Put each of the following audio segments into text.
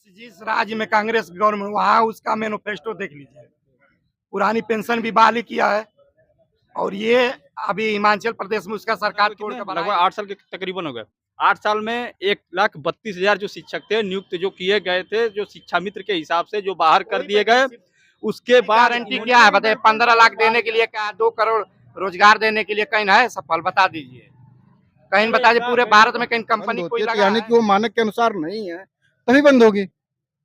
जिस राज्य में कांग्रेस गवर्नमेंट वहाँ उसका मैनिफेस्टो देख लीजिए। पुरानी पेंशन भी बहाली किया है और ये अभी हिमाचल प्रदेश में उसका सरकार तोड़ के लगभग 8 साल के तकरीबन हो गए। 8 साल में 1,32,000 जो शिक्षक थे नियुक्त जो किए गए थे, जो शिक्षा मित्र के हिसाब से जो बाहर कर दिए गए, उसके बाद गारंटी क्या है बताइए? 15 लाख देने के लिए क्या 2 करोड़ रोजगार देने के लिए कहीं है सफल? बता दीजिए कहीं, बता दीजिए पूरे भारत में कहीं कंपनी कोई लगा यानी कि वो मानक के अनुसार नहीं है तभी बंद होगी।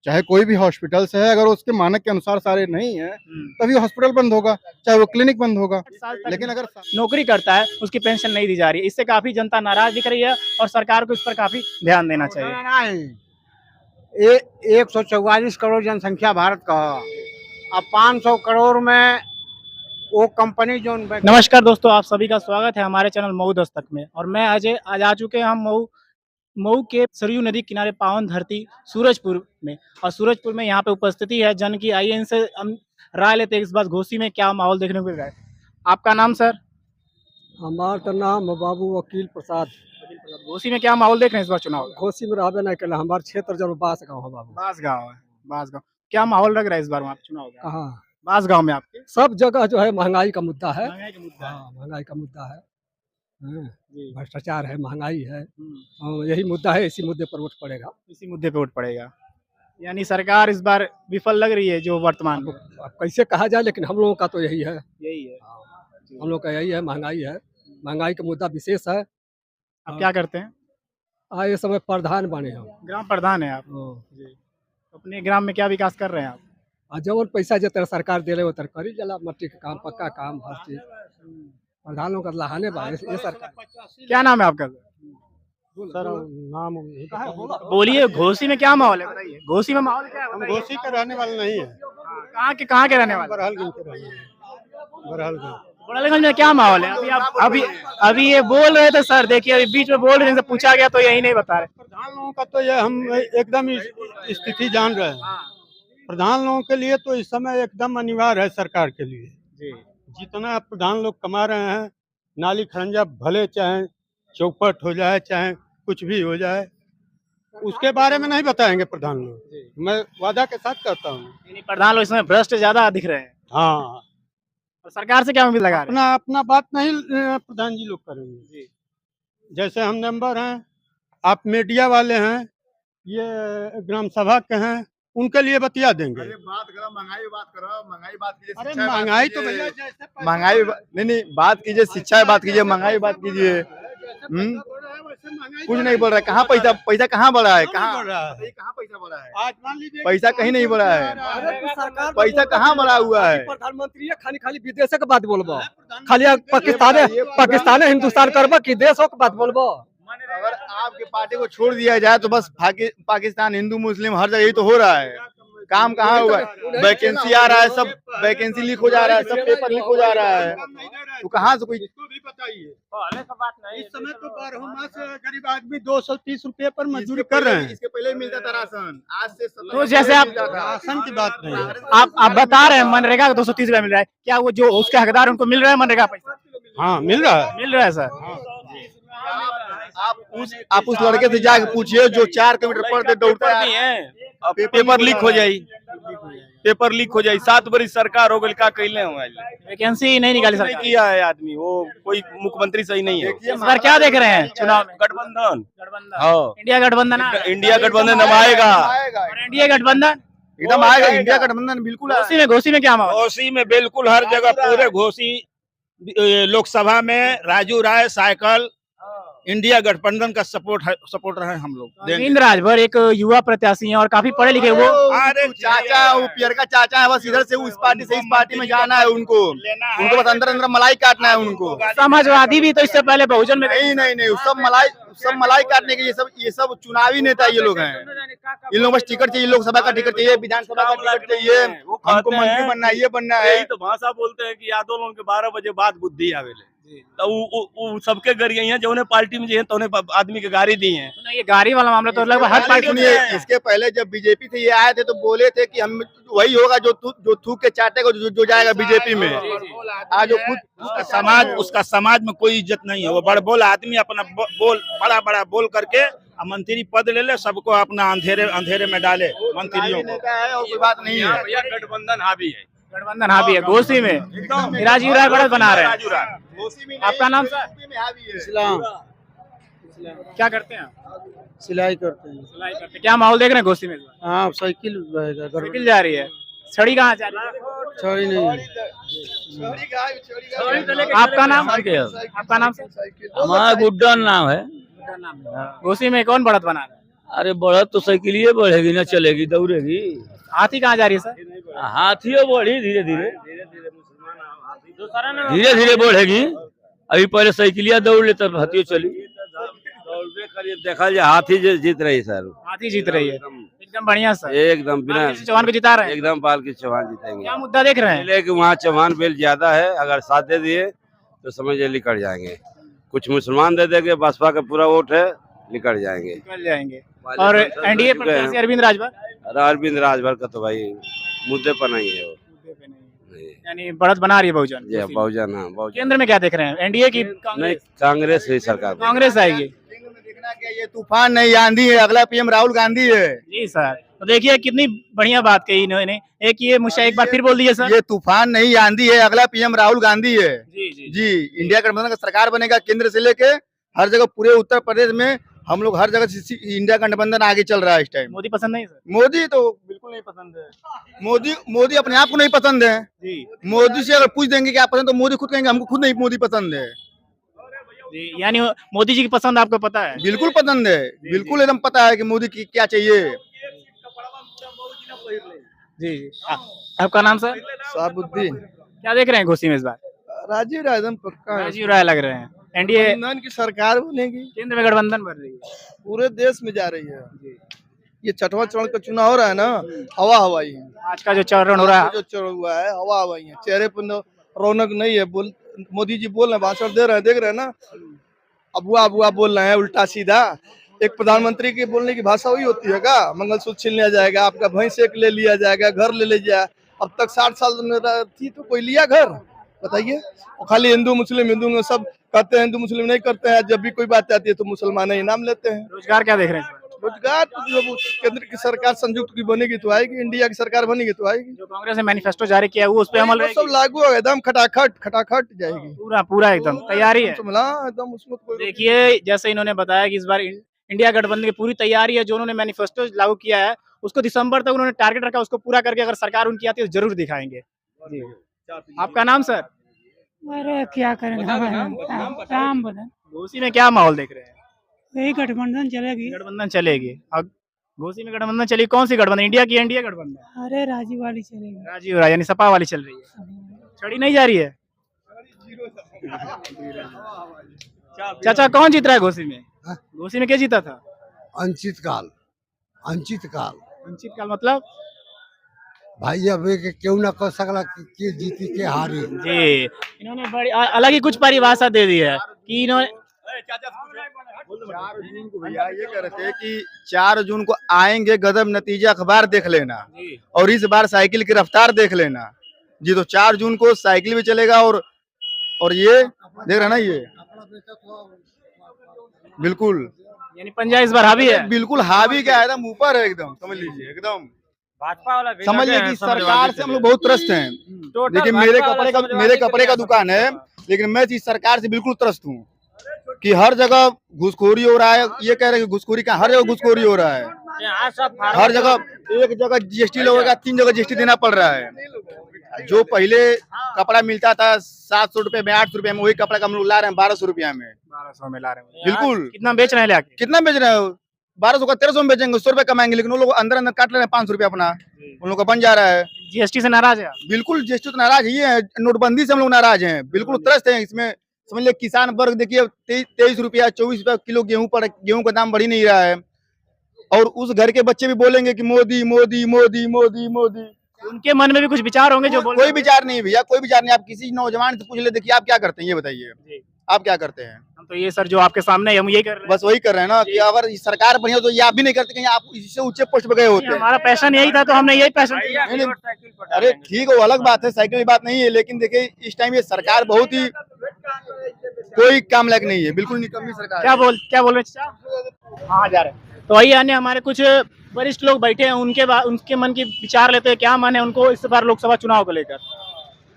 चाहे कोई भी हॉस्पिटल्स है, अगर उसके मानक के अनुसार सारे नहीं है तभी हॉस्पिटल बंद होगा, चाहे वो क्लिनिक बंद होगा। लेकिन अगर नौकरी करता है उसकी पेंशन नहीं दी जा रही है, इससे काफी जनता नाराज दिख रही है और सरकार को इस पर काफी ध्यान देना चाहिए। 144 करोड़ जनसंख्या भारत का, अब 500 करोड़ में वो कंपनी जो नमस्कार दोस्तों, आप सभी का स्वागत है हमारे चैनल मऊ दस्तक में। और मैं अजय, आज आ चुके हैं हम मऊ के सरयू नदी किनारे पावन धरती सूरजपुर में। और सूरजपुर में यहाँ पे उपस्थिति है जन की। आइए इनसे हम राय लेते हैं इस बार घोसी में क्या माहौल देखने को मिल रहा है। आपका नाम सर? हमारा नाम बाबू वकील प्रसाद। घोसी में क्या माहौल देख रहे हैं इस बार चुनाव? घोसी में रहबे नहीं कर, हमारे क्षेत्र जब बास गाँव है बाबू। बांसगांव है, बांसगांव। क्या माहौल लग रहा है इस बार वहाँ पे चुनाव का? कहाँ? बांसगांव में आपके सब जगह जो है महंगाई का मुद्दा है। महंगाई का मुद्दा है। हाँ, महंगाई का मुद्दा है। जी। भ्रष्टाचार है, महंगाई है, यही मुद्दा है। इसी मुद्दे पर वोट पड़ेगा। इसी मुद्दे पे वोट पड़ेगा। यानी सरकार इस बार विफल लग रही है जो वर्तमान में। अब कैसे कहा जाए, लेकिन हम लोगों का तो यही है। यही है, हम लोग का यही है, महंगाई है। महंगाई का मुद्दा विशेष है। आप क्या करते हैं? ये समय प्रधान बने हम। ग्राम प्रधान है आप जी। अपने ग्राम में क्या विकास कर रहे हैं आप? जवन पैसा जो तरह सरकार दे रहे वो तरह करी जला, मट्टी का काम, पक्का काम, हर चीज प्रधानों का लहाने बा ये सरकार। क्या नाम है आपका? सर नाम बोलिए, घोसी में क्या माहौल है बताइए। घोसी में माहौल क्या है बताइए? घोसी के रहने वाले नहीं है। कहाँ के रहने वाले? बरहलगंज के रहने वाले। बड़ालगंज में क्या माहौल है? अभी ये बोल रहे थे सर, देखिए अभी बीच में बोल रहे थे, पूछा गया तो यही नहीं बता रहे। प्रधान लोगों का तो ये हम एकदम स्थिति जान रहे हैं। प्रधान लोगों के लिए तो इस समय एकदम अनिवार्य है सरकार के लिए। जितना प्रधान लोग कमा रहे हैं, नाली खरंजा भले चाहे चौपट हो जाए, चाहे कुछ भी हो जाए, उसके बारे में नहीं बताएंगे प्रधान लोग। मैं वादा के साथ कहता हूँ। प्रधान लोग इसमें भ्रष्ट ज्यादा दिख रहे हैं। हाँ, और सरकार से क्या उम्मीद लगा रहे हैं? अपना बात नहीं प्रधान जी लोग करेंगे। जैसे हम मेंबर हैं, आप मीडिया वाले हैं, ये ग्राम सभा के हैं, उनके लिए बतिया देंगे। बात करो, महंगाई बात करो, महंगाई बात कीजिए। अरे महंगाई तो भैया महंगाई नहीं बात कीजिए, शिक्षा बात कीजिए, महंगाई बात कीजिए। कुछ नहीं बोल रहा है। कहाँ पैसा कहाँ बढ़ा है? कहाँ पैसा बढ़ा है? आज मान लीजिए पैसा कहीं नहीं बढ़ा है। पैसा कहाँ बढ़ा हुआ है? प्रधानमंत्री खाली विदेश के बात बोलबो, खाली पाकिस्तान हिंदुस्तान करबो कि देशों के बात बोलबो। अगर आपके पार्टी को छोड़ दिया जाए तो बस पाकिस्तान, हिंदू मुस्लिम हर जगह यही तो हो रहा है। काम कहाँ हुआ है? वैकेंसी आ रहा है, सब वैकेंसी लीक हो जा रहा है, सब पेपर लीक हो जा रहा है। तो कहाँ से कोई भी बताइए। इस समय तो 12 मास गरीब आदमी 230 रुपए पर मजदूरी कर रहे हैं। इसके पहले मिलता था राशन, आज से तो जैसे आप राशन की बात नहीं है। आप बता रहे हैं मनरेगा का 230 रुपया मिल रहा है, क्या वो जो उसके हकदार उनको मिल रहा है मनरेगा पैसा? हाँ, मिल रहा है। मिल रहा है सर। आप उस लड़के से जाके पूछिए जो 4 किलोमीटर पर डे दौड़ता है। पेपर लीक हो जाई, पेपर लीक हो जाई। 7 बरी सरकार हो गई, का कैले हो? वैकेंसी नहीं निकाली सरकार। किया है आदमी, वो कोई मुख्यमंत्री सही नहीं है। इस बार क्या देख रहे हैं चुनाव में? गठबंधन, हाँ, इंडिया गठबंधन इंडिया गठबंधन अब आएगा। और इंडिया गठबंधन एकदम आएगा। इंडिया गठबंधन बिल्कुल घोसी में क्या माहौल? घोसी में बिल्कुल हर जगह, पूरे घोसी लोकसभा में राजू राय साइकिल इंडिया गठबंधन का सपोर्टर है हम लोग। रविंद्र राजभर एक युवा प्रत्याशी हैं और काफी पढ़े लिखे। वो अरे चाचा, वो पियर का चाचा है, बस इधर से उस पार्टी से इस पार्टी में जाना है उनको बस अंदर मलाई काटना है उनको। समाजवादी भी तो इससे पहले बहुजन में नहीं, सब मलाई काटने के ये सब चुनावी नेता ये लोग हैं। इन लोग बस टिकट चाहिए, लोकसभा का टिकट चाहिए, विधानसभा का टिकट चाहिए, हमको मंत्री बनना है, ये बनना है। यही तो भाषा बोलते हैं कि यादव लोगों के 12 बजे बाद बुद्धि आवेले। तो वो सबके गाड़ी हैं, जो पार्टी में जो है तो आदमी के गाड़ी दी है। ये गाड़ी वाला मामला तो लगभग हर पार्टी सुनिए, इसके पहले जब बीजेपी से ये आए थे तो बोले थे कि हम वही होगा जो थूक के चाटेगा, जो जाएगा बीजेपी में। आज जो खुद उसका समाज में कोई इज्जत नहीं है। वो बड़ बोल आदमी अपना बोल बड़ा बोल करके अब मंत्री पद ले ले, सबको अपना अंधेरे अंधेरे में डाले मंत्रियों को। नेता है और कोई बात नहीं है। गठबंधन हावी है। गठबंधन हावी है घोसी में। राजीव राय बढ़त बना रहे हैं। आपका नाम सर? इस्लाम क्या करते हैं आप? सिलाई करते हैं। सिलाई करते हैं। क्या माहौल देख रहे हैं घोसी में इस बार? हाँ साइकिल साइकिल जा रही है। छड़ी कहाँ जा रही है? छोड़ी नहीं आपका नाम? आपका नाम सर? हमारा गुड्डन नाम है। घोसी में कौन बढ़त बना रहा है? अरे बढ़त तो साइकिल ही बढ़ेगी ना, चलेगी दौड़ेगी। हाथी कहाँ जा रही है सर? हाथियों बढ़ी धीरे धीरे धीरे धीरे बढ़ेगी। अभी पहले साइकिलिया दौड़ ले तब हाथियों चली। देखा जाए हाथी जीत रही सर। हाथी जीत रही है एकदम बढ़िया सर। एकदम बिना बालकृष्ण चौहान को जिता रहे हैं। एकदम बालकृष्ण चौहान जीतेंगे। क्या मुद्दा देख रहे हैं? लेकिन वहाँ चौहान बेल ज्यादा है, अगर साथ दे दिए तो समझिए निकल जाएंगे। कुछ मुसलमान दे देंगे, बसपा का पूरा वोट है, निकल जाएंगे। निकल जाएंगे। और एनडीए प्रत्याशी अरविंद राजभर? अरविंद राजभर का तो भाई मुद्दे पर नहीं है वो। यानी बढ़त बना रही है बहुजन। जी बहुजन, हाँ बहुजन। केंद्र में क्या देख रहे हैं? एनडीए की? नहीं, कांग्रेस ही सरकार। कांग्रेस आएगी। देखना क्या, ये तूफान नहीं आंधी है, अगला पीएम राहुल गांधी है। जी सर, तो देखिए कितनी बढ़िया बात कही इन्होंने। एक ये मुझे एक बार फिर बोल दीजिए सर। ये तूफान नहीं आंधी है, अगला पीएम राहुल गांधी है। जी जी जी, इंडिया गठबंधन का सरकार बनेगा केंद्र से लेके हर जगह, पूरे उत्तर प्रदेश में हम लोग हर जगह इंडिया गठबंधन आगे चल रहा है इस टाइम। मोदी पसंद नहीं सर? मोदी तो बिल्कुल नहीं पसंद है। मोदी अपने आप को नहीं पसंद है। जी मोदी से अगर पूछ देंगे क्या पसंद, तो मोदी खुद कहेंगे हमको खुद नहीं मोदी पसंद है। जी, यानी मोदी जी की पसंद आपको पता है? बिल्कुल पसंद है, बिल्कुल एकदम पता है कि मोदी की क्या चाहिए। जी जी। आपका नाम सर? साबुद्दीन क्या देख रहे हैं घोसी में इस बार? राजीव राय एकदम पक्का है। राजीव राय लग रहे हैं। एनडीए गठबंधन की सरकार बनेगी, केंद्र में गठबंधन बन रही है। पूरे देश में जा रही है। ये 6वां चरण का चुनाव हो रहा है ना, हवा हवाई है। आज का जो चरण हो रहा है, जो चरण हुआ है हवा हवाई है, चेहरे पर रौनक नहीं है। मोदी जी बोल रहे हैं, भाषण दे रहे हैं, देख रहे हैं ना, अबुआ अबुआ बोल रहे हैं उल्टा सीधा। एक प्रधानमंत्री के बोलने की भाषा वही होती है क्या? मंगलसूत्र छीन लिया जाएगा, आपका भैंस एक ले लिया जाएगा, घर ले लिया। अब तक 60 साल में थी तो कोई लिया घर? बताइए। और खाली हिंदू मुस्लिम सब कहते हैं, हिंदू मुस्लिम नहीं करते हैं। जब भी कोई बात आती है तो मुसलमान ही नाम लेते हैं। रोजगार क्या देख रहे हैं? रोजगार तो जब केंद्र की सरकार संयुक्त की बनेगी तो आएगी, इंडिया की सरकार बनेगी तो आएगी। जो कांग्रेस ने मैनिफेस्टो जारी किया है वो उस पे अमल वो सब लागू होगा, एकदम खटाखट जाएगी। पूरा पूरा एकदम तैयारी है। एकदम उसमें कोई देखिए जैसे इन्होंने बताया कि इस बार इंडिया गठबंधन की पूरी तैयारी है। जो उन्होंने मैनिफेस्टो लागू किया है उसको दिसंबर तक उन्होंने टारगेट रखा, उसको पूरा करके अगर सरकार उनकी आती है तो जरूर दिखाएंगे। जी। आपका नाम सर? अरे क्या करें, राम बदन। घोसी में क्या माहौल देख रहे हैं? यही गठबंधन चलेगी। गठबंधन चलेगी। अब घोसी में गठबंधन चली, कौन सी गठबंधन? इंडिया की एनडीए गठबंधन? अरे राजीव वाली चलेगी। राजीव राय यानी सपा वाली चल रही है। छड़ी नहीं जा रही है। चाचा कौन जीत रहा है घोसी में? घोसी में क्या जीता था? अनिश्चित काल। अनिश्चित काल मतलब? भाई अब क्यों ना कर सकला के जीती के हारी। जी, इन्होंने बड़ी अलग ही कुछ परिभाषा दे दी है कि इन्होंने 4 जून को भैया ये कह रहे थे कि 4 जून को आएंगे गजब नतीजा, अखबार देख लेना, और इस बार साइकिल की रफ्तार देख लेना। जी, तो 4 जून को साइकिल भी चलेगा और ये देख रहे ना, ये बिल्कुल यानी पंजा इस बार हावी है। बिल्कुल हावी क्या है, एकदम ऊपर है, एकदम समझ लीजिए, एकदम भाजपा वाला समझिए कि सरकार से हम लोग बहुत त्रस्त हैं। देखिए मेरे कपड़े का दुकान है, लेकिन मैं इस सरकार से बिल्कुल त्रस्त हूँ कि हर जगह घुसखोरी हो रहा है। ये कह रहे हैं कि घुसखोरी का हर जगह घुसखोरी हो रहा है, हर जगह। एक जगह जीएसटी लगेगा, 3 जगह जीएसटी देना पड़ रहा है। जो पहले कपड़ा मिलता था 700 रुपए में, 800 रुपए में, वही कपड़ा का हम लोग ला रहे हैं 1200 रुपया में। 1200 में ला रहे हैं। बिल्कुल। कितना बेच रहे हैं लेके? कितना बेच रहे हो? 1200 का 1300 में बेचेंगे, 100 रुपए कमाएंगे, लेकिन वो लोग अंदर काट ले रहे हैं 500 रुपया अपना, उन लोग का बन जा रहा है। जीएसटी से नाराज है? बिल्कुल जीएसटी तो नाराज ही है, नोटबंदी से हम लोग नाराज हैं, बिल्कुल त्रस्त हैं इसमें। समझ लीजिए किसान वर्ग देखिए 23 रुपया 24 रुपया किलो गेहूं का दाम बढ़ ही नहीं रहा है, और उस घर के बच्चे भी बोलेंगे कि मोदी मोदी मोदी मोदी मोदी। उनके मन में भी कुछ विचार होंगे जो कोई विचार नहीं भैया, कोई विचार नहीं। आप किसी नौजवान से पूछ ले, देखिए आप क्या करते हैं, ये बताइए आप क्या करते हैं? हम तो ये सर जो आपके सामने है हम यही कर रहे हैं। बस वही कर रहे हैं ना, कि अगर सरकार बढ़िया तो ये आप भी नहीं करते, कहीं आप इससे ऊंचे पोस्ट पे गए होते। हमारा पैशन यही था तो हमने यही पैशन। अरे ठीक है, वो अलग बात है, साइकिल की बात नहीं है, लेकिन देखिए इस टाइम ये सरकार बहुत ही कोई काम लायक नहीं है, बिल्कुल निकम्मी सरकार क्या बोल रहे हैं? हाँ जा रहे हैं। तो आइए अन्य हमारे कुछ वरिष्ठ लोग बैठे हैं, उनके मन की विचार लेते हैं, क्या मन है उनको इस बार लोकसभा चुनाव को लेकर।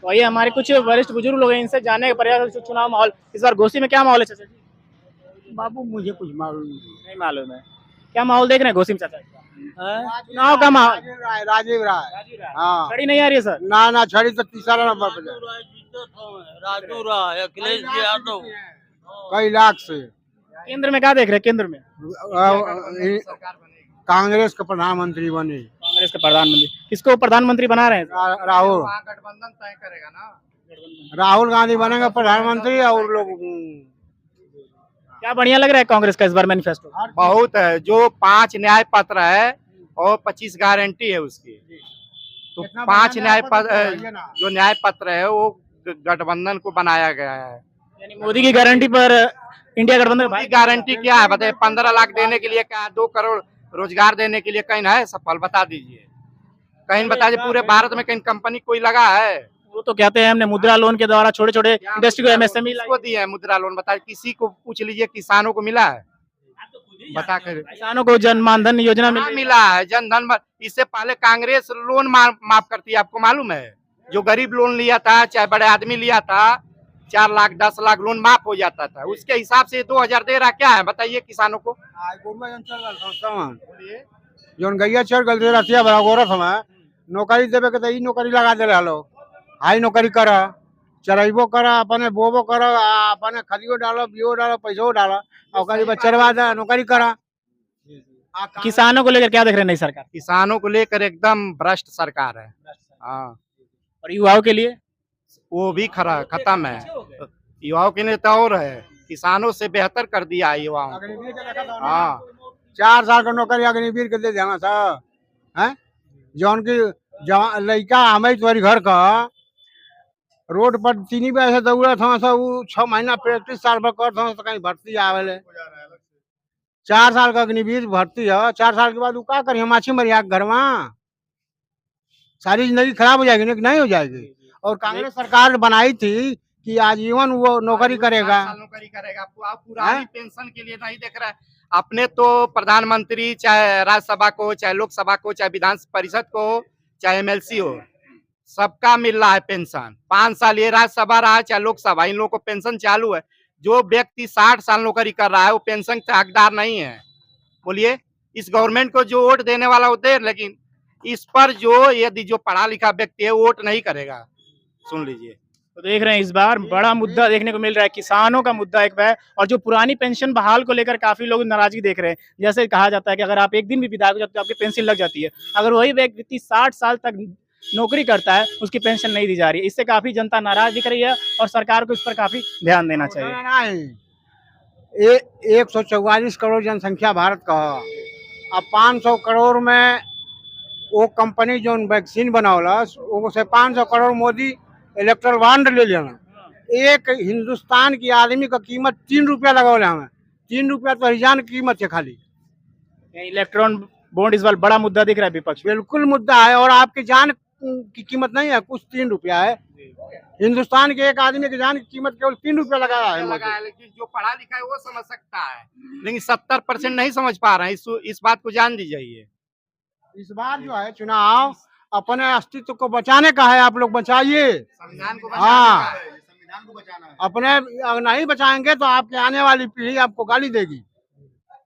तो आइए हमारे कुछ वरिष्ठ बुजुर्ग लोग हैं, इनसे जानने का प्रयास चुनाव माहौल इस बार घोसी में क्या माहौल है चाचा जी? बाबू मुझे कुछ मालूम नहीं मालूम है, क्या माहौल देख रहे हैं घोसी में चाचा? चुनाव का माहौल राजीव राय। हाँ छड़ी नहीं आ रही है सर? ना छड़ी तो तीसरा नंबर पे राजू राय, अखिलेश यादव, कई लाख से केंद्र में क्या देख रहे हैं? केंद्र में कांग्रेस का प्रधानमंत्री बने। कांग्रेस के प्रधानमंत्री, किसको प्रधानमंत्री बना रहे हैं? राहुल गठबंधन तय करेगा ना। राहुल गांधी बनेगा प्रधानमंत्री और लोग क्या बढ़िया लग रहा है कांग्रेस का इस बार मैनिफेस्टो? बहुत है, जो 5 न्याय पत्र है और 25 गारंटी है उसकी, तो 5 न्याय पत्र जो न्याय पत्र है वो गठबंधन को बनाया गया है। यानी मोदी की गारंटी पर इंडिया गठबंधन भाई गारंटी क्या है बताइए? 15 लाख देने के लिए क्या, 2 करोड़ रोजगार देने के लिए कहीं है सफल? बता दीजिए कहीं, बताइए पूरे भारत में कहीं कंपनी कोई लगा है? वो तो कहते हैं हमने मुद्रा लोन के द्वारा छोटे छोटे इंडस्ट्री को एमएसएमई को दिया है मुद्रा लोन, बताइए किसी को पूछ लीजिए, किसानों को मिला है? बता कर, किसानों को जन मानधन योजना मिला है? जन धन, इससे पहले कांग्रेस लोन माफ करती है, आपको मालूम है? जो गरीब लोन लिया था, चाहे बड़े आदमी लिया था, 4 लाख 10 लाख लोन माफ हो जाता था, उसके हिसाब से 2000 दे रहा, क्या है बताइए किसानों को? जो गैया चढ़ गल दे रहा बड़ा गोरत हमें नौकरी देवे के तो नौकरी लगा दे रहा लोग, हाई नौकरी करा, चरैबो करा, अपने बोबो करा, अपने खदियो डालो, बियो डालो, पैसो डालो, और चरवा दे, नौकरी करा। किसानों को लेकर क्या देख रहे हैं नई सरकार? किसानों को लेकर एकदम भ्रष्ट सरकार है। हाँ, और युवाओं के लिए वो भी खत्म है। युवाओं के लिए तो और है, किसानों से बेहतर कर दिया है युवाओं को। हाँ, 4 साल का नौकरी अग्निवीर के दे देना था, है जौन की लड़का हमें तुम्हारी घर का रोड पर 3 बजे से दौड़ा था, 6 महीना प्रैक्टिस साल भर कर था, कहीं भर्ती आवे 4 साल का अग्निवीर भर्ती है, 4 साल के बाद वो क्या करिए? माछी मरिया घर में सारी जिंदगी खराब हो जाएगी, नहीं हो जाएगी। और कांग्रेस सरकार बनाई थी कि आजीवन वो नौकरी करेगा, पुरानी पेंशन के लिए नहीं देख रहा है। अपने तो प्रधानमंत्री चाहे राज्यसभा को, चाहे लोकसभा को, चाहे विधान परिषद को, चाहे एमएलसी हो, सबका मिल रहा है पेंशन। 5 साल ये राज्यसभा रहा चाहे लोकसभा, इन लोगों को पेंशन चालू है। जो व्यक्ति 60 साल नौकरी कर रहा है वो पेंशन का हकदार नहीं है। बोलिए, इस गवर्नमेंट को जो वोट देने वाला होते हैं, लेकिन इस पर जो यदि जो पढ़ा लिखा व्यक्ति है वोट नहीं करेगा। सुन लीजिए, तो देख रहे हैं इस बार बड़ा मुद्दा देखने को मिल रहा है, किसानों का मुद्दा एक है, और जो पुरानी पेंशन बहाल को लेकर काफी लोग नाराजगी देख रहे हैं। जैसे कहा जाता है कि अगर आप एक दिन भी विधायक हो जाते हो आपकी पेंशन लग जाती है, अगर वही व्यक्ति 60 साल तक नौकरी करता है उसकी पेंशन नहीं दी जा रही है। इससे काफी जनता नाराज दिख रही है और सरकार को इस पर काफी ध्यान देना चाहिए। 144 करोड़ जनसंख्या भारत का, अब 500 करोड़ में वो कंपनी जो वैक्सीन बनावला उसे 500 करोड़ मोदी इलेक्ट्रल बॉन्ड ले लेना। एक हिंदुस्तान की आदमी का कीमत 3 रुपया लगावले हमें, 3 रुपया तो हरिजान की कीमत है खाली। इलेक्ट्रॉन बॉन्ड इस बार बड़ा मुद्दा दिख रहा है विपक्ष। बिल्कुल मुद्दा है, और आपकी जान की कीमत नहीं है, कुछ 3 रुपया है। हिंदुस्तान के एक आदमी की जान की कीमत केवल 3 रुपया लगाया है। लेकिन जो पढ़ा लिखा है वो समझ सकता है, लेकिन 70% नहीं समझ पा रहे हैं। इस बात को जान दीजिए। इस बार जो है चुनाव अपने अस्तित्व को बचाने का है, आप लोग बचाइए, संविधान को हाँ, अपने नहीं बचाएंगे तो आपके आने वाली पीढ़ी आपको गाली देगी।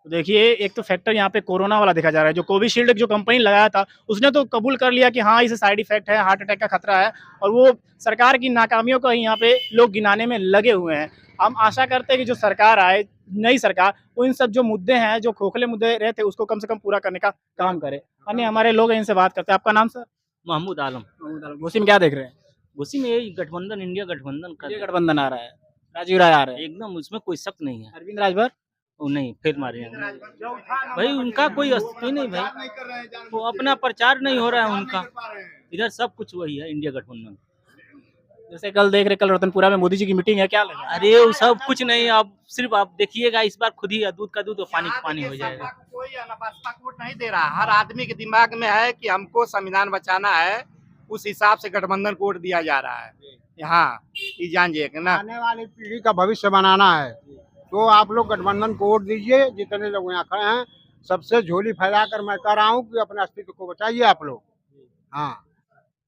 तो देखिए, एक तो फैक्टर यहाँ पे कोरोना वाला देखा जा रहा है। जो कोविशील्ड जो कंपनी लगाया था उसने तो कबूल कर लिया कि हाँ इसे साइड इफेक्ट है, हार्ट अटैक का खतरा है, और वो सरकार की नाकामियों को यहाँ पे लोग गिनाने में लगे हुए हैं। हम आशा करते हैं कि जो सरकार आए, नई सरकार, वो इन सब जो मुद्दे हैं, जो खोखले मुद्दे रहते हैं, उसको कम से कम पूरा करने का काम करे। अन्य हमारे लोग इनसे बात करते हैं। आपका नाम सर? महमूद आलम। घोसी में क्या देख रहे हैं? घोसी में यही गठबंधन, इंडिया गठबंधन आ रहा है, राजीव राय आ रहे हैं, एकदम उसमें कोई शक नहीं है। अरविंद राजभर वो नहीं, फिर मारे भाई, उनका कोई अस्तित्व नहीं भाई, वो अपना प्रचार नहीं हो रहा है उनका, इधर सब कुछ वही है इंडिया गठबंधन। जैसे कल देख रहे, कल रतनपुरा में मोदी जी की मीटिंग है, क्या लगा? अरे वो सब कुछ नहीं, आप सिर्फ आप देखिएगा इस बार खुद ही दूध का दूध और पानी का पानी हो जाएगा। कोई भाजपा को वोट नहीं दे रहा, हर आदमी के दिमाग में है कि हमको संविधान बचाना है, उस हिसाब से गठबंधन को वोट दिया जा रहा है। हाँ ये जानिए कि ना। आने वाली पीढ़ी का भविष्य बनाना है तो आप लोग गठबंधन को वोट दीजिए। जितने लोग यहाँ खड़े हैं सबसे झोली फैलाकर मैं कह रहा हूँ कि अपने अस्तित्व को बचाइए आप लोग। हाँ,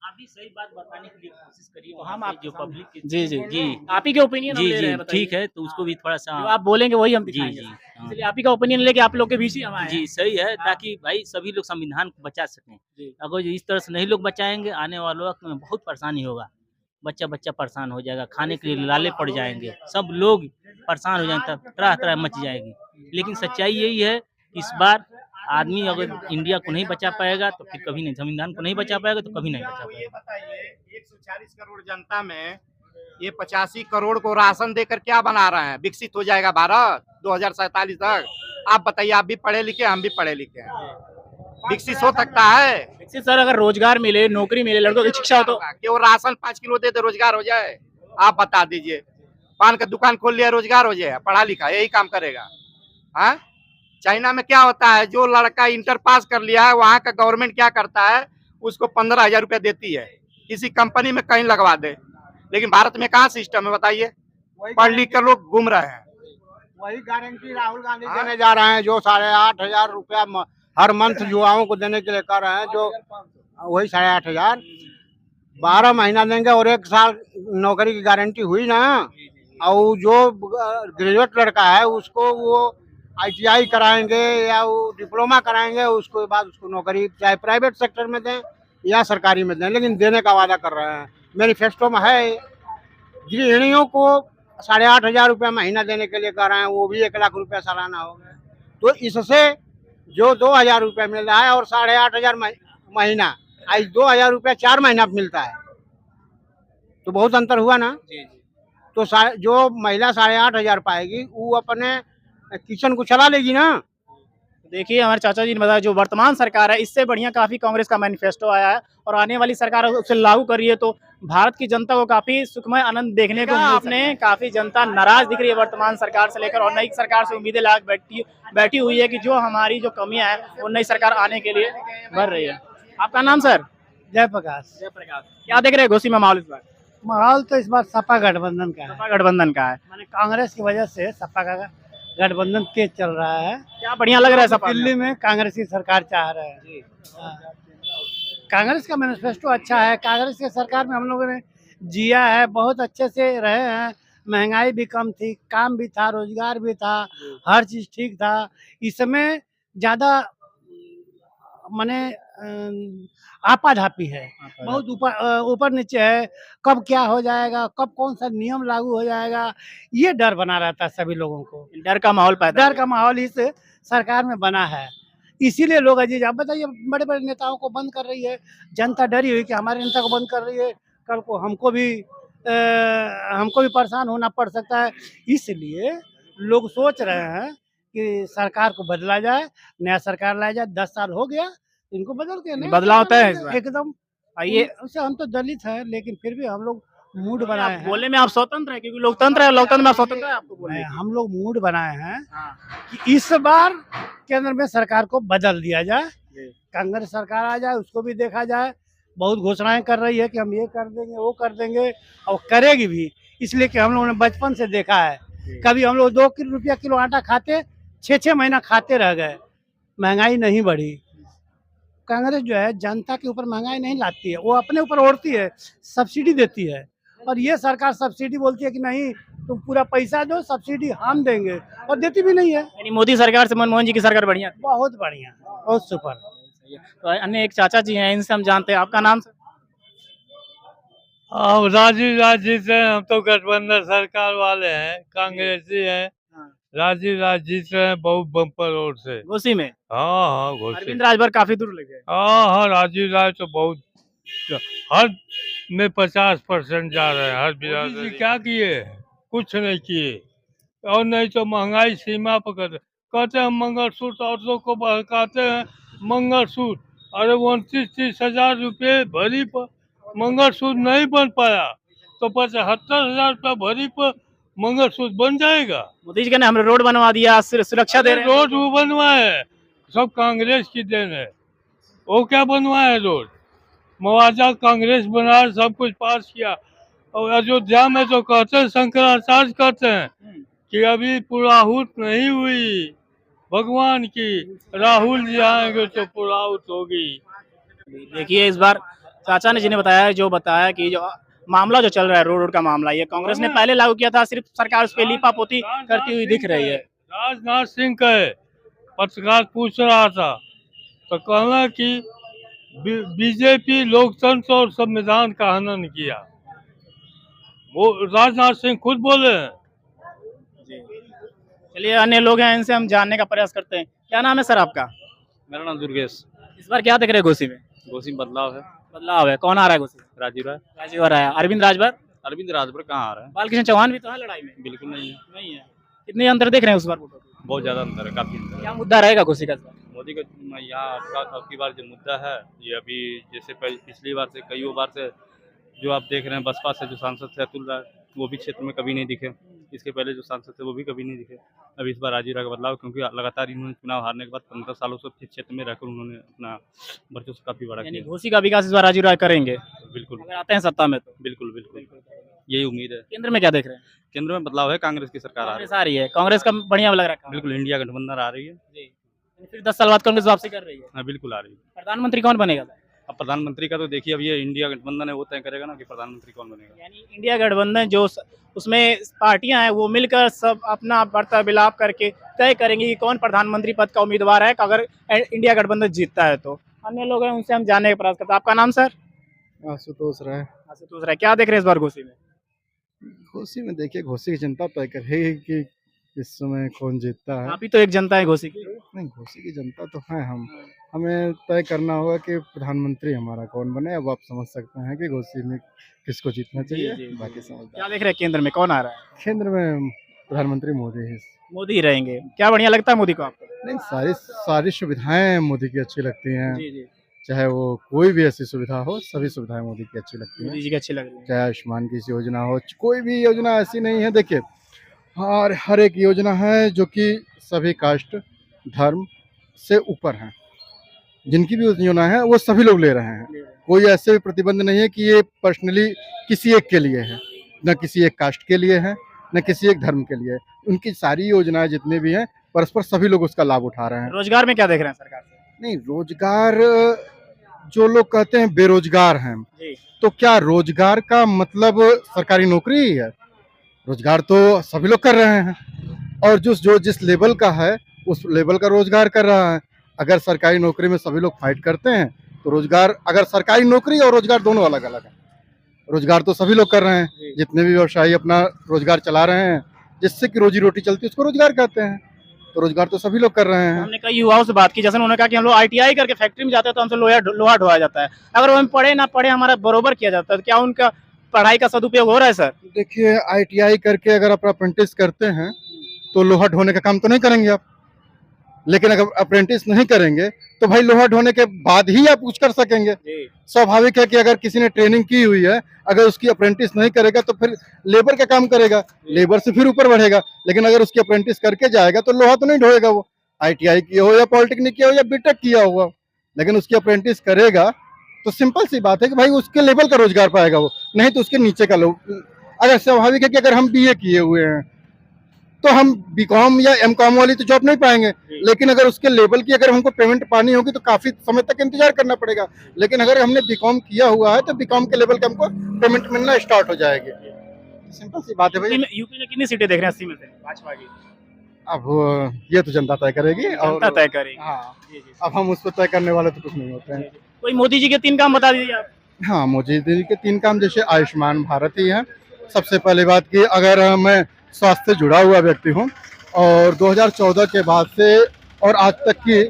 आप भी सही बात बताने के लिए कोशिश करिए। तो हम वहाँ आप पे जो पब्लिक जी जी जी आप ही के ओपिनियन हम जी ले रहे जी हैं, बताइए। ठीक है, तो उसको भी थोड़ा सा जो आप बोलेंगे वही हम जी दिखाएंगे। जी हाँ। इसलिए आप ही का ओपिनियन लेके आप लोग के बीच ही हम आए हैं। जी सही है, ताकि भाई सभी लोग संविधान को बचा सकें। अगर जो इस तरह से नहीं लोग बचाएंगे, आने वाले वक्त में बहुत परेशानी होगा। बच्चा बच्चा परेशान हो जाएगा, खाने के लिए लाले पड़ जाएंगे, सब लोग परेशान हो जाएंगे, तब तरह तरह मच जाएगी। लेकिन सच्चाई यही है कि इस बार आदमी अगर इंडिया को नहीं बचा पाएगा तो फिर कभी नहीं, संविधान को नहीं बचा पाएगा तो कभी नहीं बचा ये पाएगा। बताइए 140 करोड़ जनता में ये 85 करोड़ को राशन देकर क्या बना रहे हैं? विकसित हो जाएगा भारत 2047 तक? आप बताइए, आप भी पढ़े लिखे, हम भी पढ़े लिखे हैं, विकसित हो सकता है? देखिए सर, अगर रोजगार मिले, नौकरी मिले, लड़कों की शिक्षा हो तो केवल राशन 5 किलो दे दे रोजगार हो जाए? आप बता दीजिए। पान का दुकान खोल लिया रोजगार हो जाए, पढ़ा लिखा यही काम करेगा? हाँ, चाइना में क्या होता है, जो लड़का इंटर पास कर लिया है वहाँ का गवर्नमेंट क्या करता है, उसको 15,000 रुपया देती है, किसी कंपनी में कहीं लगवा दे। लेकिन भारत में कहाँ सिस्टम है बताइए? पढ़ लिख कर लोग घूम रहे हैं। वही गारंटी राहुल गांधी देने जा रहे हैं जो 8,500 रुपया हर मंथ युवाओं को देने के लिए कर रहे हैं। जो वही 8,500 12 महीना देंगे और 1 साल नौकरी की गारंटी हुई ना। और जो ग्रेजुएट लड़का है उसको वो ITI कराएंगे या वो डिप्लोमा कराएंगे, उसके बाद उसको नौकरी चाहे प्राइवेट सेक्टर में दें या सरकारी में दें, लेकिन देने का वादा कर रहे हैं। मैनिफेस्टो में है गृहिणियों को 8,500 रुपया महीना देने के लिए कर रहे हैं, वो भी 1 लाख रुपया सालाना हो गया। तो इससे जो 2,000 रुपया मिल रहा है और 8,500 महीना, आज 2,000 रुपया 4 महीना मिलता है, तो बहुत अंतर हुआ ना। तो जो महिला 8,500 पाएगी वो अपने किचन को चला लेगी ना। देखिए हमारे चाचा जी ने बताया जो वर्तमान सरकार है इससे बढ़िया काफी कांग्रेस का मैनिफेस्टो आया है और आने वाली सरकार उसे लागू कर रही है, तो भारत की जनता को काफी सुखमय आनंद देखने को आपने काफी जनता नाराज दिख रही है वर्तमान सरकार से लेकर, और नई सरकार से उम्मीदें लाग बैठी हुई है कि जो हमारी जो कमियां हैं वो नई सरकार आने के लिए बढ़ रही है। आपका नाम सर? जयप्रकाश। जयप्रकाश, क्या देख रहे हैं घोसी में माहौल इस बार? माहौल तो इस बार सपा गठबंधन का है। सपा गठबंधन का है, माने कांग्रेस की वजह से सपा का गठबंधन तेज चल रहा है। क्या बढ़िया लग रहा है सपा? दिल्ली में कांग्रेस की सरकार चाह रहे हैं। हाँ। कांग्रेस का मैनिफेस्टो अच्छा है। कांग्रेस की सरकार में हम लोगों ने जिया है, बहुत अच्छे से रहे हैं। महंगाई भी कम थी, काम भी था, रोजगार भी था, हर चीज ठीक था। इस समय ज्यादा माने आपाधापी है, बहुत ऊपर नीचे है। कब क्या हो जाएगा, कब कौन सा नियम लागू हो जाएगा, ये डर बना रहता है सभी लोगों को। डर का माहौल इस सरकार में बना है, इसीलिए लोग अजीज। आप बताइए, बड़े बड़े नेताओं को बंद कर रही है जनता, डरी हुई कि हमारे नेता को बंद कर रही है, कल को हमको भी परेशान होना पड़ सकता है। इसलिए लोग सोच रहे हैं कि सरकार को बदला जाए, नया सरकार लाया जाए। 10 साल हो गया इनको बदल के, नहीं बदलाव होता है इस बार। एकदम। आइए, उससे हम तो दलित हैं, लेकिन फिर भी हम लोग मूड बनाए हैं। बोलने में आप स्वतंत्र हैं, क्योंकि लोकतंत्र है, लोकतंत्र में आप स्वतंत्र है, आपको बोलने की। हम लोग मूड बनाए हैं कि इस बार केंद्र में सरकार को बदल दिया जाए, कांग्रेस सरकार आ जाए, उसको भी देखा जाए। बहुत घोषणाएं कर रही है कि हम ये कर देंगे, वो कर देंगे, और करेगी भी। इसलिए कि हम लोगों ने बचपन से देखा है, कभी हम लोग 2 रुपया किलो आटा खाते, 6-6 महीना खाते रह गए, महंगाई नहीं बढ़ी। कांग्रेस जो है जनता के ऊपर महंगाई नहीं लाती है, वो अपने ऊपर ओढ़ती है, सब्सिडी देती है। और ये सरकार सब्सिडी बोलती है कि नहीं तुम पूरा पैसा दो, सब्सिडी हम देंगे, और देती भी नहीं है। यानी मोदी सरकार से मनमोहन जी की सरकार बढ़िया, बहुत बढ़िया, बहुत सुपर। तो अन्य एक चाचा जी हैं, इनसे हम जानते हैं। आपका नाम सर? राजीव राजी से, हम तो गठबंधन सरकार वाले हैं, कांग्रेसी हैं। राजीव राज जीत रहे हैं बहुत बम्पर वोट से घोसी में। हाँ घोसी। अरविंद राजभर काफी दूर लगे। हाँ राजीव राज तो बहुत, हर में 50% जा रहे हैं। हर बिरादरी क्या किए? कुछ नहीं किए। और नहीं तो महंगाई सीमा पर कहते हैं मंगलसूत्र, औरतों को बहकाते हैं मंगलसूत्र। अरे 29-30 हजार रुपये भरी पर मंगलसूत्र नहीं बन पाया, तो 75,000 रुपया भरी पर मंगलसूत्र बन जाएगा। मोदी जी ने हमने रोड बनवा दिया, सुरक्षा दे रहे हैं। रोड वो बनवाए, सब कांग्रेस की देन है। वो क्या बनवाए रोड? मुआवजा कांग्रेस बना, सब कुछ पास किया, और अयोध्या में जो कहते हैं शंकराचार्य कहते हैं कि अभी पुराहुत नहीं हुई भगवान की, राहुल जी आएंगे तो पुराहुत होगी। देखिए इस बार चाचा ने जिन्हें बताया, जो बताया कि जो मामला जो चल रहा है रोड का मामला, ये कांग्रेस ने पहले लागू किया था, सिर्फ सरकार उस पर लीपापोती करती हुई दिख रही है। राजनाथ सिंह का पत्रकार पूछ रहा था तो कहना कि बीजेपी लोकतंत्र और संविधान का हनन किया, वो राजनाथ सिंह खुद बोले हैं। चलिए अन्य लोग हैं, इनसे हम जानने का प्रयास करते हैं। क्या नाम है सर आपका? मेरा नाम दुर्गेश। इस बार क्या देख रहे हैं घोसी में? घोसी में बदलाव है। बदलाव है, कौन आ रहा है घोसी? राजीव राय। राजीव आ रहा है। अरविंद राजभर? अरविंद राजभर कहाँ आ रहा है? बालकृष्ण चौहान भी तो है लड़ाई में? बिल्कुल नहीं है। नहीं है। कितने अंतर देख रहे हैं उस बार वोटों में? बहुत ज्यादा अंतर है, काफी अंतर है। क्या मुद्दा रहेगा घोसी का इस बार? मोदी का यहाँ आपका अब की बार जो मुद्दा है, ये अभी जैसे पिछली बार से कई बार से जो आप देख रहे हैं, बसपा से जो सांसद थे अतुल राय, वो भी क्षेत्र में कभी नहीं दिखे। इसके पहले जो सांसद थे वो भी कभी नहीं दिखे। अभी इस बार राजीव राय का बदलाव, क्योंकि लगातार इन्होंने चुनाव हारने के बाद 15 सालों से क्षेत्र में रहकर उन्होंने अपना वर्चस्व काफी बड़ा यानी किया। घोसी का विकास इस बार राजीव राय करेंगे बिल्कुल, अगर आते हैं सत्ता में तो? बिल्कुल बिल्कुल, यही उम्मीद है। केंद्र में क्या देख रहे हैं? केंद्र में बदलाव है, कांग्रेस की सरकार आ रही कांग्रेस आ रही है। कांग्रेस का बढ़िया लग रहा है। बिल्कुल, इंडिया गठबंधन आ रही है। फिर 10 साल बाद कांग्रेस वापसी कर रही है। हाँ बिल्कुल आ रही है। प्रधानमंत्री कौन बनेगा? अब प्रधानमंत्री का तो देखिए, अब ये इंडिया गठबंधन है, वो तय करेगा ना कि प्रधानमंत्री कौन बनेगा। यानी इंडिया गठबंधन जो उसमें पार्टियां हैं वो मिलकर सब अपना वार्ता विलाप करके तय करेंगी कि कौन प्रधानमंत्री पद का उम्मीदवार है, अगर इंडिया गठबंधन जीतता है तो। अन्य लोग हैं, उनसे हम जानने का प्रयास करते हैं। आपका नाम सर? आशुतोष राय। आशुतोष राय। क्या देख रहे हैं इस बार घोसी में? घोसी में देखिए, घोसी की जनता तय करेगी कि इस समय कौन जीतता है। आप ही तो एक जनता है घोसी की। नहीं, घोसी की जनता तो है हम, हमें तय करना होगा कि प्रधानमंत्री हमारा कौन बने। अब आप समझ सकते हैं कि घोसी में किसको जीतना चाहिए। बाकी समझ क्या देख रहे हैं केंद्र में कौन आ रहा है? केंद्र में प्रधानमंत्री मोदी ही। मोदी ही रहेंगे। क्या बढ़िया लगता है मोदी को आपको? नहीं, सारी सुविधाएं मोदी की अच्छी लगती हैं। जी जी, चाहे वो कोई भी ऐसी सुविधा हो, सभी सुविधाएं मोदी की अच्छी लगती हैं। मोदी जी की अच्छी लग रही है। चाहे आयुष्मान की योजना हो, कोई भी योजना ऐसी नहीं है। देखिए, हर एक योजना है जो कि सभी कास्ट धर्म से ऊपर हैं। जिनकी भी योजना है वो सभी लोग ले रहे हैं। कोई ऐसे भी प्रतिबंध नहीं है कि ये पर्सनली किसी एक के लिए है, न किसी एक कास्ट के लिए है, न किसी एक धर्म के लिए है। उनकी सारी योजनाएं जितनी भी हैं, परस्पर सभी लोग उसका लाभ उठा रहे हैं। रोजगार में क्या देख रहे हैं सरकार से? नहीं, रोजगार, जो लोग कहते हैं बेरोजगार हैं, तो क्या रोजगार का मतलब सरकारी नौकरी ही है? रोजगार तो सभी लोग कर रहे हैं, और जो जिस लेवल का है उस लेवल का रोजगार कर रहा है। अगर सरकारी नौकरी में सभी लोग फाइट करते हैं तो रोजगार, अगर सरकारी नौकरी और रोजगार दोनों अलग अलग है। रोजगार तो सभी लोग कर रहे हैं, जितने भी व्यवसायी अपना रोजगार चला रहे हैं, जिससे कि रोजी रोटी चलती है, उसको रोजगार कहते हैं। तो रोजगार तो सभी लोग कर रहे हैं। हमने कई युवाओं से बात की, जैसे उन्होंने कहा कि हम लोग ITI करके फैक्ट्री में जाते हैं तो हमसे लोहा ढोया जाता है। अगर वो हम पढ़े ना पढ़े, हमारा बरोबर किया जाता है, तो क्या उनका पढ़ाई का सदुपयोग हो रहा है सर? देखिए, ITI करके अगर आप अप्रेंटिस करते हैं तो लोहा ढोने का काम तो नहीं करेंगे आप। लेकिन अगर अप्रेंटिस नहीं करेंगे तो भाई लोहा ढोने के बाद ही आप कुछ कर सकेंगे। स्वाभाविक है कि अगर किसी ने ट्रेनिंग की हुई है, अगर उसकी अप्रेंटिस नहीं करेगा तो फिर लेबर का काम करेगा, लेबर से फिर ऊपर बढ़ेगा। लेकिन अगर उसकी अप्रेंटिस करके जाएगा तो लोहा तो नहीं ढोएगा वो, ITI किया हो या पॉलिटेक्निक किया हो या बीटेक किया हुआ। लेकिन उसकी अप्रेंटिस करेगा तो सिंपल सी बात है कि भाई उसके लेवल का रोजगार पाएगा वो, नहीं तो उसके नीचे का लोग। अगर स्वाभाविक है कि अगर हम BA किए हुए हैं तो हम BCom या MCom वाली तो जॉब नहीं पाएंगे। लेकिन अगर उसके लेवल की अगर हमको पेमेंट पानी होगी तो काफी समय तक इंतजार करना पड़ेगा। लेकिन अगर हमने BCom किया हुआ है तो BCom के लेवल का हमको पेमेंट मिलना स्टार्ट हो जाएगी। सिंपल सी बात है भाई। यूपी में कितनी सीटें देख रहे हैं 80 में से भाजपा की? अब ये तो जनता तय करेगी, जनता तय करेगी। हाँ, अब हम उस पर तय करने वाले तो कुछ नहीं होते हैं। कोई मोदी जी के 3 काम बता दीजिए आप। हाँ, मोदी जी के 3 काम जैसे आयुष्मान भारत ही है। सबसे पहले बात की, अगर मैं स्वास्थ्य से जुड़ा हुआ व्यक्ति हूँ और 2014 के बाद से और आज तक की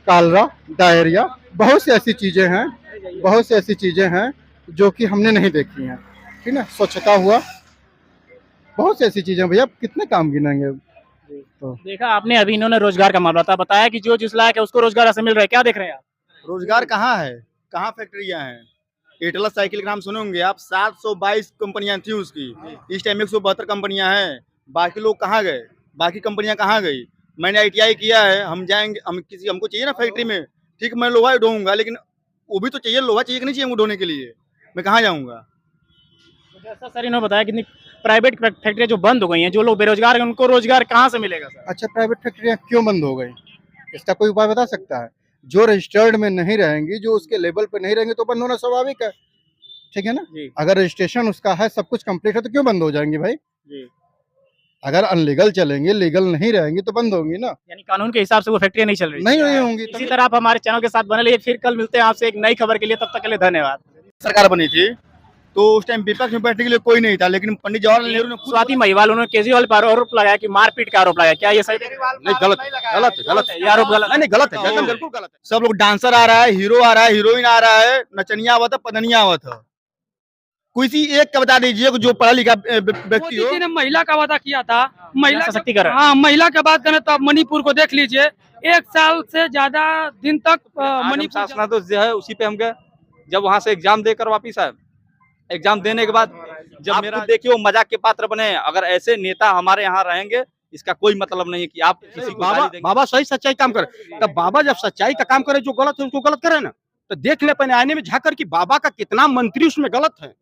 कालरा, डायरिया, बहुत सी ऐसी चीजें हैं जो कि हमने नहीं देखी हैं। ठीक है, स्वच्छता हुआ, बहुत सी ऐसी चीजें। भैया कितने काम गिनेंगे। तो देखा आपने, अभी इन्होंने रोजगार का मामला बताया कि जो जिस लायक है उसको रोजगार ऐसे मिल रहा है। क्या देख रहे हैं आप? रोजगार कहाँ है, कहाँ फैक्ट्रियाँ हैं? एटलस साइकिल का नाम सुने होंगे आप, 722 कंपनियां थी उसकी, इस टाइम 172 कंपनियां हैं। बाकी लोग कहाँ गए, बाकी कंपनियां कहाँ गई? मैंने ITI किया है, हम जाएंगे, हमको चाहिए ना फैक्ट्री में, ठीक, मैं लोहा ढोऊंगा, लेकिन वो भी तो चाहिए, लोहा चाहिए कि नहीं चाहिए हमको ढोने के लिए, मैं कहाँ जाऊँगा? जैसा सर इन्होंने बताया कि प्राइवेट फैक्ट्रियाँ जो बंद हो गई हैं, जो लोग बेरोजगार हैं उनको रोजगार कहाँ से मिलेगा सर? अच्छा, प्राइवेट फैक्ट्रियाँ क्यों बंद हो गई, इसका कोई उपाय बता सकता है? जो रजिस्टर्ड में नहीं रहेंगी, जो उसके लेवल पे नहीं रहेंगे तो बंद होना स्वाभाविक है, ठीक है ना। अगर रजिस्ट्रेशन उसका है, सब कुछ कंप्लीट है, तो क्यों बंद हो जाएंगी भाई? अगर अनलीगल चलेंगे, लीगल नहीं रहेंगी तो बंद होंगी ना। यानी कानून के हिसाब से वो फैक्ट्रियाँ नहीं चल रही? नहीं होंगी। इसी तरह आप हमारे चैनल के साथ बने रहिए, फिर कल मिलते हैं आपसे एक नई खबर के लिए, तब तक के लिए धन्यवाद। सरकार बनी थी तो उस टाइम विपक्ष में बैठने के लिए कोई नहीं था, लेकिन पंडित जवाहरलाल नेहरू ने स्वाति महिवाल, उन्होंने केजरीवाल पर आरोप लगाया कि मारपीट का आरोप लगाया, क्या ये सही? नहीं, गलत है, ये आरोप गलत नहीं गलत है, बिल्कुल गलत है। सब लोग डांसर आ रहा है, हीरो आ रहा है, हीरोइन आ रहा है, नचनिया हुआ था, पदनिया हुआ था। किसी एक का बता दीजिए जो पढ़ा लिखा व्यक्ति हो। मोदी जी ने महिला का वादा किया था, महिला सशक्तिकरण। हाँ, महिला की बात करें तो आप मणिपुर को देख लीजिए, 1 साल से ज्यादा दिन तक मणिपुर शासनादेश जो है उसी पे हम गए, जब वहाँ से एग्जाम देकर वापिस आए, एग्जाम देने के बाद जब मेरा देखिए वो मजाक के पात्र बने। अगर ऐसे नेता हमारे यहाँ रहेंगे, इसका कोई मतलब नहीं है कि आप किसी को गाली देंगे। बाबा सही सच्चाई काम करे, तब बाबा जब सच्चाई का काम करे, जो गलत है उसको गलत करे ना, तो देख ले पहले आईने में झाँक कर कि बाबा का कितना मंत्री उसमें गलत है।